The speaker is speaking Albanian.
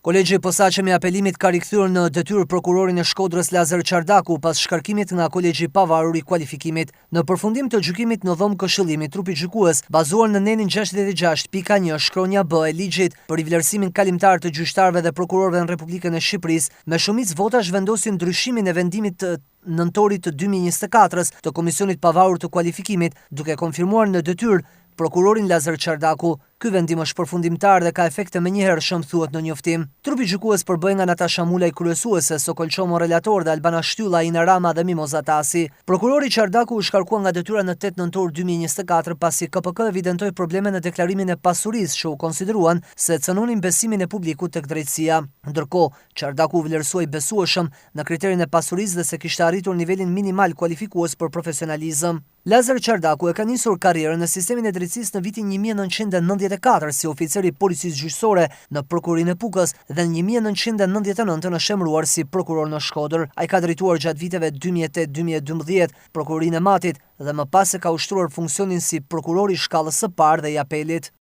Kolegji i posaçëm i apelimit ka rikthyer në detyrë prokurorin e Shkodrës Lazar Çardaku pas shkarkimit nga Kolegji i Pavarur i Kualifikimit. Në përfundim të gjykimit në dhomë Këshillimit, trupi gjykues, bazuar në nenin 66.1 shkronja B e ligjit për i vlerësimin kalimtar të gjyqtarëve dhe prokurorëve në Republikën e Shqipërisë, me shumicë votash vendosin ndryshimin e vendimit të nëntorit të 2024-s të Komisionit Pavarur të Kualifikimit, duke konfirmuar në detyrë prokurorin Lazar Çardaku. Ky vendim është përfundimtar dhe ka efekte menjëhershëm, thuhet në njoftim. Trupi gjykues përbëhet nga Natasha Mulaj kryesuese, Sokol Çomo relator dhe Albana Shtylla, Ina Rama dhe Mimoza Tasi. Prokurori Çardaku u shkarkua nga detyra në 8 nëntor 2024 pasi KPK evidentoi probleme në deklarimin e pasurisë që u konsideruan se cënonin besimin e publikut tek drejtësia. Ndërkohë, Çardaku u vlerësoi besueshëm në kriterin e pasurisë dhe se kishte arritur nivelin minimal kualifikues për profesionalizëm. Lazar Çardaku e ka nisur karrierën në sistemin e drejtësisë në vitin 1994 si oficer i policisë gjyqësore në Prokurinë e Pukës dhe në 1999 është emëruar si prokuror në Shkodër. Ai ka drejtuar gjatë viteve 2008-2012 Prokurinë e Matit dhe më pas e ka ushtruar funksionin si prokuror i shkallës së parë dhe i apelit.